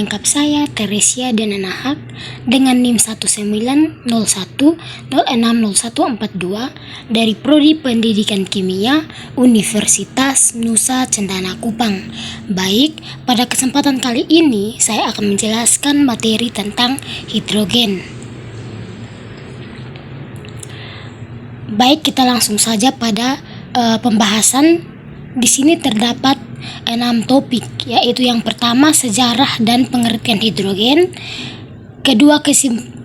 lengkap saya Teresia Dananahak dengan NIM 19010606142 dari Prodi Pendidikan Kimia Universitas Nusa Cendana Kupang. Baik, pada kesempatan kali ini saya akan menjelaskan materi tentang hidrogen. Baik, kita langsung saja pada pembahasan. Di sini terdapat 6 topik, yaitu yang pertama sejarah dan pengertian hidrogen, kedua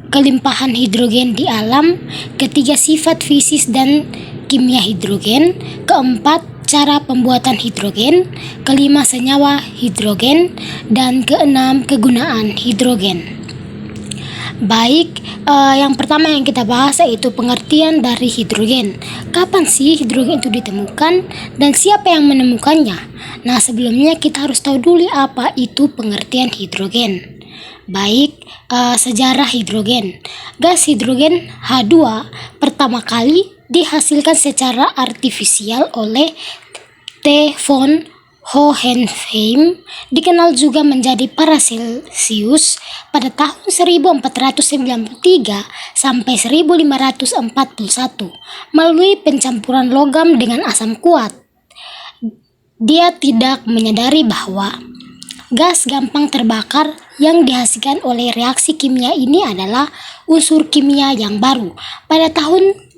kelimpahan hidrogen di alam, ketiga sifat fisis dan kimia hidrogen, keempat cara pembuatan hidrogen, kelima senyawa hidrogen, dan keenam kegunaan hidrogen. Baik, yang pertama yang kita bahas yaitu pengertian dari hidrogen. Kapan sih hidrogen itu ditemukan dan siapa yang menemukannya? Nah, sebelumnya kita harus tahu dulu apa itu pengertian hidrogen. Baik, sejarah hidrogen. Gas hidrogen H2 pertama kali dihasilkan secara artifisial oleh T. von Hohenheim, dikenal juga menjadi Paracelsus, pada tahun 1493 sampai 1541 melalui pencampuran logam dengan asam kuat. Dia tidak menyadari bahwa gas gampang terbakar yang dihasilkan oleh reaksi kimia ini adalah unsur kimia yang baru. Pada tahun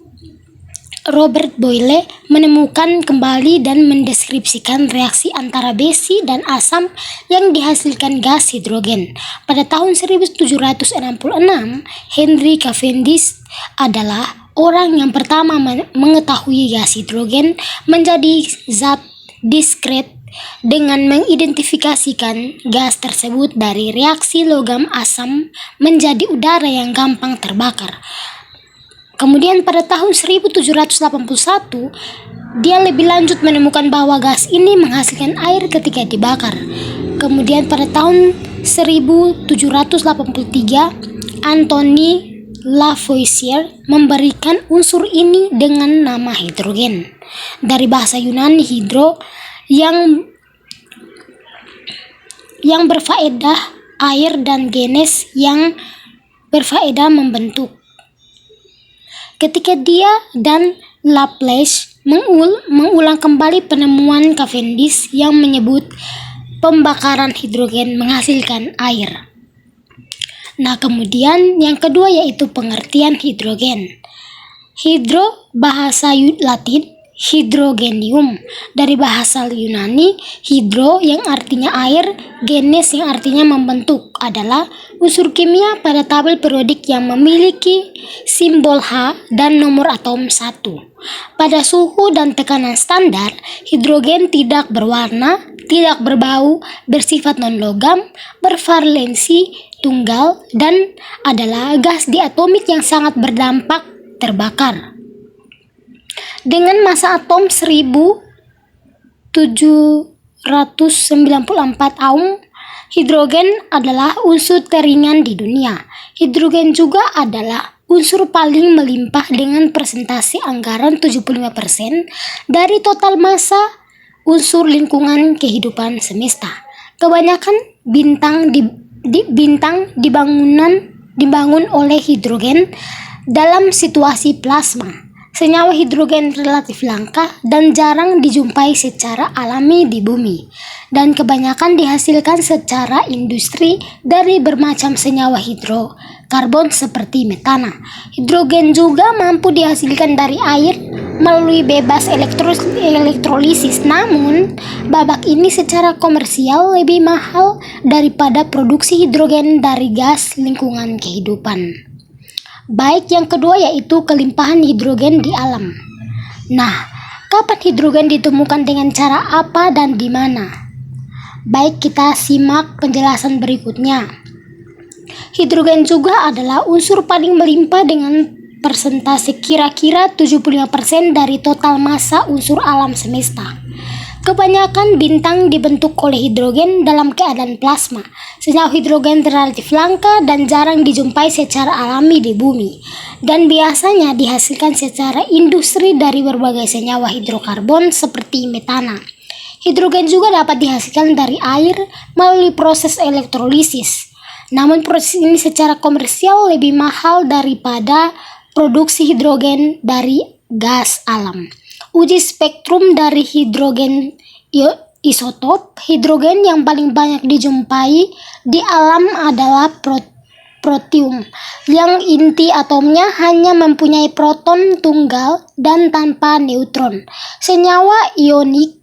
Robert Boyle menemukan kembali dan mendeskripsikan reaksi antara besi dan asam yang dihasilkan gas hidrogen. Pada tahun 1766, Henry Cavendish adalah orang yang pertama mengetahui gas hidrogen menjadi zat diskret dengan mengidentifikasikan gas tersebut dari reaksi logam asam menjadi udara yang gampang terbakar. Kemudian pada tahun 1781, dia lebih lanjut menemukan bahwa gas ini menghasilkan air ketika dibakar. Kemudian pada tahun 1783, Anthony Lavoisier memberikan unsur ini dengan nama hidrogen. Dari bahasa Yunani hidro yang berfaedah air dan genes yang berfaedah membentuk. Ketika dia dan Laplace mengulang kembali penemuan Cavendish yang menyebut pembakaran hidrogen menghasilkan air. Nah, kemudian yang kedua yaitu pengertian hidrogen. Hidro bahasa Latin, hydrogenium, dari bahasa Yunani hidro yang artinya air, genes yang artinya membentuk, adalah unsur kimia pada tabel periodik yang memiliki simbol H dan nomor atom 1. Pada suhu dan tekanan standar, hidrogen tidak berwarna, tidak berbau, bersifat non-logam, bervalensi tunggal, dan adalah gas diatomik yang sangat berdampak terbakar. Dengan massa atom 1794 ohm, hidrogen adalah unsur teringan di dunia. Hidrogen juga adalah unsur paling melimpah dengan persentase anggaran 75% dari total massa unsur lingkungan kehidupan semesta. Kebanyakan bintang dibangun oleh hidrogen dalam situasi plasma. Senyawa hidrogen relatif langka dan jarang dijumpai secara alami di bumi, dan kebanyakan dihasilkan secara industri dari bermacam senyawa hidrokarbon seperti metana. Hidrogen juga mampu dihasilkan dari air melalui bebas elektrolisis, namun babak ini secara komersial lebih mahal daripada produksi hidrogen dari gas lingkungan kehidupan. Baik, yang kedua yaitu kelimpahan hidrogen di alam. Nah, kapan hidrogen ditemukan, dengan cara apa dan di mana? Baik, kita simak penjelasan berikutnya. Hidrogen juga adalah unsur paling melimpah dengan persentase kira-kira 75% dari total massa unsur alam semesta. Kebanyakan bintang dibentuk oleh hidrogen dalam keadaan plasma. Senyawa hidrogen relatif langka dan jarang dijumpai secara alami di bumi, dan biasanya dihasilkan secara industri dari berbagai senyawa hidrokarbon seperti metana. Hidrogen juga dapat dihasilkan dari air melalui proses elektrolisis. Namun proses ini secara komersial lebih mahal daripada produksi hidrogen dari gas alam. Uji spektrum dari hidrogen isotop hidrogen yang paling banyak dijumpai di alam adalah protium, yang inti atomnya hanya mempunyai proton tunggal dan tanpa neutron. Senyawa ionik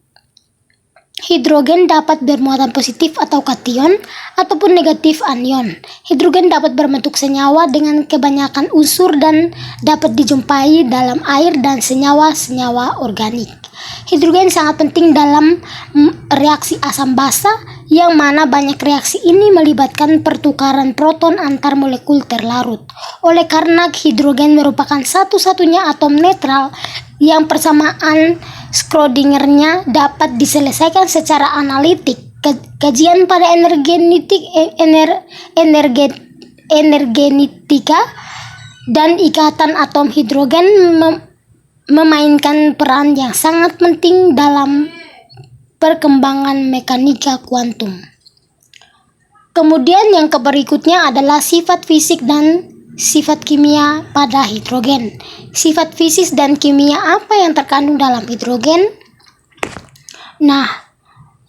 hidrogen dapat bermuatan positif atau kation ataupun negatif anion. Hidrogen dapat berbentuk senyawa dengan kebanyakan unsur dan dapat dijumpai dalam air dan senyawa-senyawa organik. Hidrogen sangat penting dalam reaksi asam basa, yang mana banyak reaksi ini melibatkan pertukaran proton antar molekul terlarut. Oleh karena hidrogen merupakan satu-satunya atom netral yang persamaan Schrödinger-nya dapat diselesaikan secara analitik. Kajian pada energetika dan ikatan atom hidrogen memainkan peran yang sangat penting dalam perkembangan mekanika kuantum. Kemudian yang berikutnya adalah sifat fisik dan sifat kimia pada hidrogen. Sifat fisik dan kimia apa yang terkandung dalam hidrogen? Nah,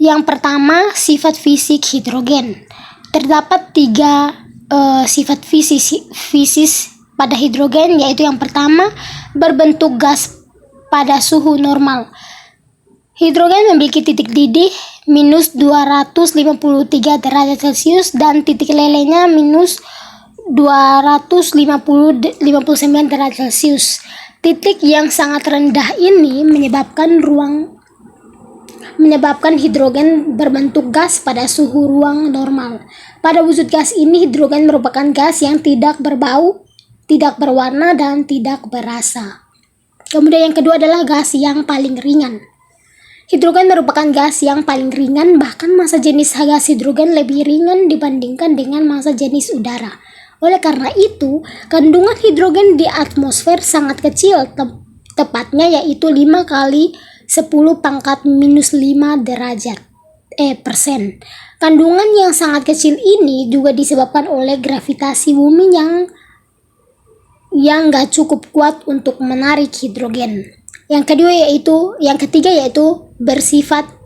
yang pertama sifat fisik hidrogen. Terdapat 3 sifat fisik pada hidrogen, yaitu yang pertama berbentuk gas pada suhu normal. Hidrogen memiliki titik didih minus 253 derajat Celcius dan titik lelehnya minus 259 derajat Celcius. Titik yang sangat rendah ini menyebabkan hidrogen berbentuk gas pada suhu ruang normal. Pada wujud gas ini, hidrogen merupakan gas yang tidak berbau, tidak berwarna, dan tidak berasa. Kemudian yang kedua adalah gas yang paling ringan. Hidrogen merupakan gas yang paling ringan, bahkan massa jenis gas hidrogen lebih ringan dibandingkan dengan massa jenis udara. Oleh karena itu, kandungan hidrogen di atmosfer sangat kecil, tepatnya yaitu 5 kali 10 pangkat minus 5 persen. Kandungan yang sangat kecil ini juga disebabkan oleh gravitasi bumi yang gak cukup kuat untuk menarik hidrogen. Yang ketiga yaitu bersifat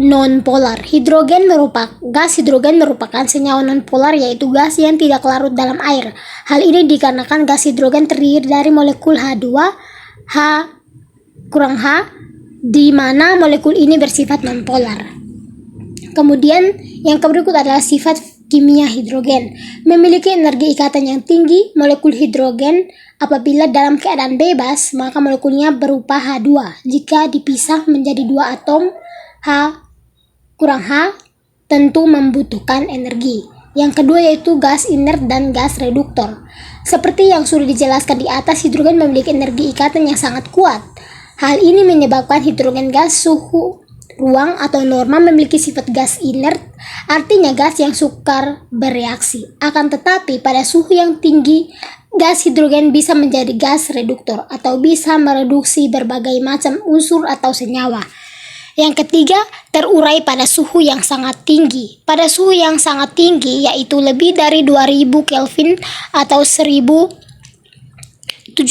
non-polar. Gas hidrogen merupakan senyawa non-polar, yaitu gas yang tidak larut dalam air. Hal ini dikarenakan gas hidrogen terdiri dari molekul H2, H kurang H, di mana molekul ini bersifat non-polar. Kemudian yang berikut adalah sifat kimia hidrogen. Memiliki energi ikatan yang tinggi. Molekul hidrogen apabila dalam keadaan bebas, maka molekulnya berupa H2. Jika dipisah menjadi 2 atom H kurang H, tentu membutuhkan energi. Yang kedua yaitu gas inert dan gas reduktor. Seperti yang sudah dijelaskan di atas, hidrogen memiliki energi ikatan yang sangat kuat. Hal ini menyebabkan hidrogen gas suhu ruang atau normal memiliki sifat gas inert, artinya gas yang sukar bereaksi. Akan tetapi pada suhu yang tinggi, gas hidrogen bisa menjadi gas reduktor atau bisa mereduksi berbagai macam unsur atau senyawa. Yang ketiga, terurai pada suhu yang sangat tinggi. Pada suhu yang sangat tinggi, yaitu lebih dari 2000 Kelvin atau 1726,86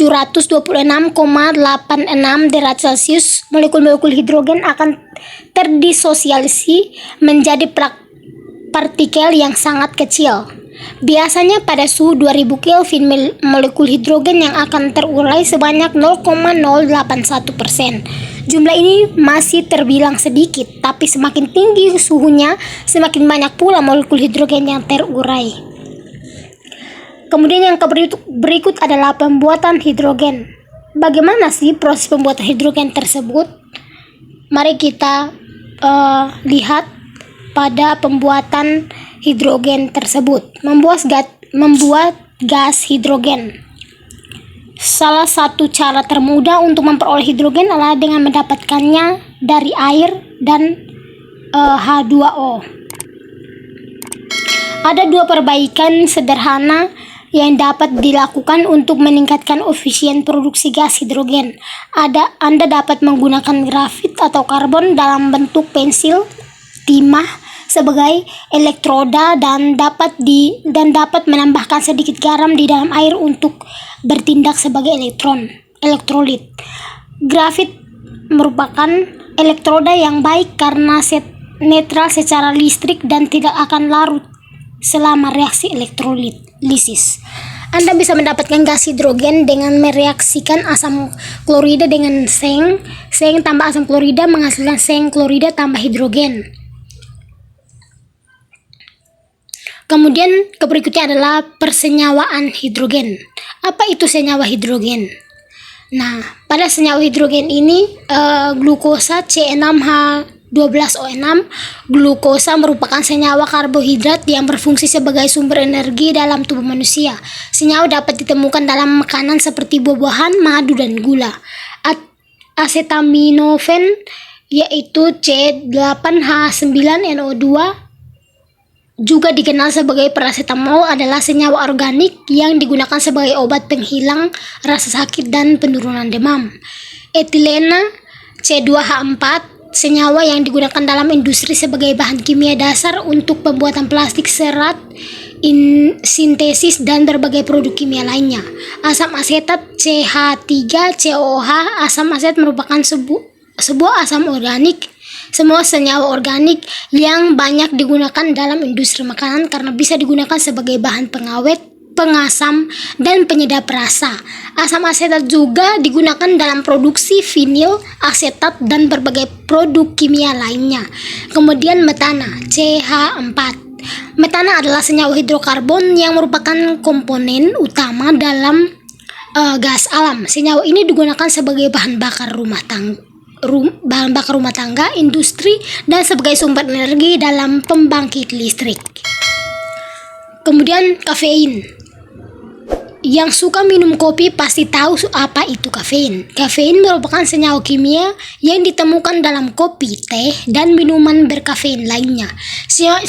derajat Celcius, molekul-molekul hidrogen akan terdisosiasi menjadi partikel yang sangat kecil. Biasanya pada suhu 2000 Kelvin, molekul hidrogen yang akan terurai sebanyak 0,081%. Jumlah ini masih terbilang sedikit, tapi semakin tinggi suhunya, semakin banyak pula molekul hidrogen yang terurai. Kemudian yang berikut adalah pembuatan hidrogen. Bagaimana sih proses pembuatan hidrogen tersebut? Mari kita lihat pada pembuatan hidrogen tersebut. Membuat gas hidrogen. Salah satu cara termudah untuk memperoleh hidrogen adalah dengan mendapatkannya dari air dan H2O. Ada 2 perbaikan sederhana yang dapat dilakukan untuk meningkatkan efisien produksi gas hidrogen. Anda dapat menggunakan grafit atau karbon dalam bentuk pensil, timah sebagai elektroda dan dapat menambahkan sedikit garam di dalam air untuk bertindak sebagai elektrolit. Grafit merupakan elektroda yang baik karena netral secara listrik dan tidak akan larut selama reaksi elektrolisis. Anda bisa mendapatkan gas hidrogen dengan mereaksikan asam klorida dengan seng tambah asam klorida menghasilkan seng klorida tambah hidrogen. Kemudian berikutnya adalah persenyawaan hidrogen. Apa itu senyawa hidrogen? Nah, pada senyawa hidrogen ini glukosa C6H12O6. Glukosa merupakan senyawa karbohidrat yang berfungsi sebagai sumber energi dalam tubuh manusia. Senyawa dapat ditemukan dalam makanan seperti buah-buahan, madu, dan gula. Acetaminophen yaitu C8H9NO2 juga dikenal sebagai paracetamol adalah senyawa organik yang digunakan sebagai obat penghilang rasa sakit dan penurunan demam. Etilena C2H4 senyawa yang digunakan dalam industri sebagai bahan kimia dasar untuk pembuatan plastik, serat, sintesis, dan berbagai produk kimia lainnya. Asam asetat CH3COOH. Asam asetat merupakan sebuah asam organik. Semua senyawa organik yang banyak digunakan dalam industri makanan karena bisa digunakan sebagai bahan pengawet, pengasam, dan penyedap rasa. Asam asetat juga digunakan dalam produksi vinil, asetat, dan berbagai produk kimia lainnya. Kemudian metana, CH4. Metana adalah senyawa hidrokarbon yang merupakan komponen utama dalam gas alam. Senyawa ini digunakan sebagai bahan bakar rumah tangga, industri, dan sebagai sumber energi dalam pembangkit listrik. Kemudian kafein. Yang suka minum kopi pasti tahu apa itu kafein. Kafein merupakan senyawa kimia yang ditemukan dalam kopi, teh, dan minuman berkafein lainnya.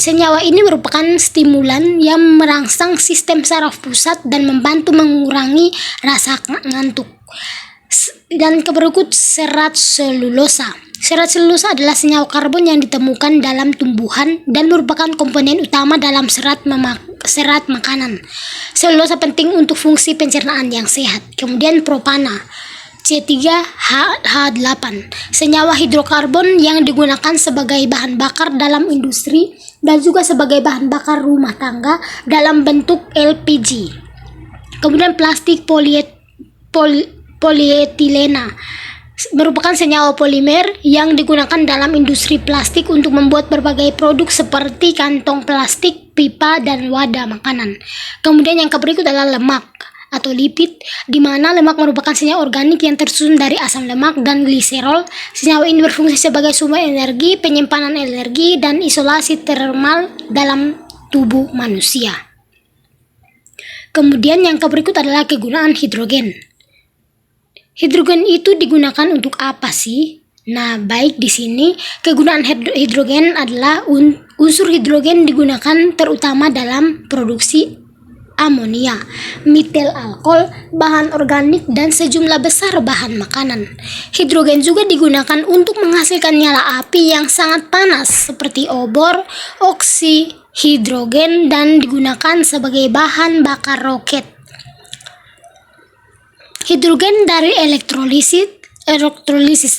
Senyawa ini merupakan stimulan yang merangsang sistem saraf pusat dan membantu mengurangi rasa ngantuk. Dan berikut serat selulosa. Serat selulosa adalah senyawa karbon yang ditemukan dalam tumbuhan dan merupakan komponen utama dalam serat makanan. Selulosa penting untuk fungsi pencernaan yang sehat. Kemudian propana, C3H8, senyawa hidrokarbon yang digunakan sebagai bahan bakar dalam industri dan juga sebagai bahan bakar rumah tangga dalam bentuk LPG. Kemudian plastik polietilena merupakan senyawa polimer yang digunakan dalam industri plastik untuk membuat berbagai produk seperti kantong plastik, pipa, dan wadah makanan. Kemudian yang berikut adalah lemak atau lipid, di mana lemak merupakan senyawa organik yang tersusun dari asam lemak dan gliserol. Senyawa ini berfungsi sebagai sumber energi, penyimpanan energi, dan isolasi termal dalam tubuh manusia. Kemudian yang berikut adalah kegunaan hidrogen. Hidrogen itu digunakan untuk apa sih? Nah, baik di sini kegunaan hidrogen adalah unsur hidrogen digunakan terutama dalam produksi amonia, metil alkohol, bahan organik, dan sejumlah besar bahan makanan. Hidrogen juga digunakan untuk menghasilkan nyala api yang sangat panas seperti obor, hidrogen, dan digunakan sebagai bahan bakar roket. Hidrogen dari elektrolisis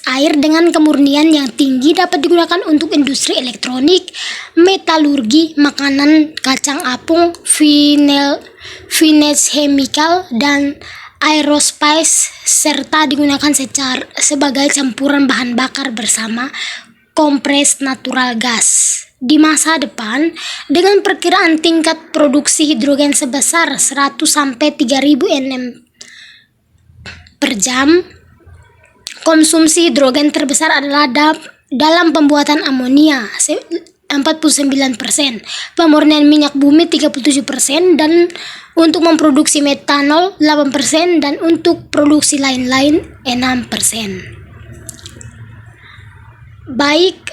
air dengan kemurnian yang tinggi dapat digunakan untuk industri elektronik, metalurgi, makanan, kacang apung, finish chemical, dan aerospace, serta digunakan sebagai campuran bahan bakar bersama kompres natural gas. Di masa depan, dengan perkiraan tingkat produksi hidrogen sebesar 100-3.000 nm per jam, konsumsi hidrogen terbesar adalah dalam pembuatan amonia 49%, pemurnian minyak bumi 37%, dan untuk memproduksi metanol 8%, dan untuk produksi lain-lain 6%. Baik,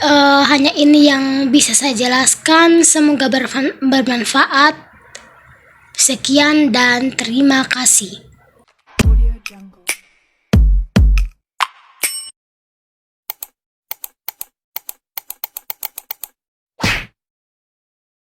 hanya ini yang bisa saya jelaskan. Semoga bermanfaat. Sekian dan terima kasih.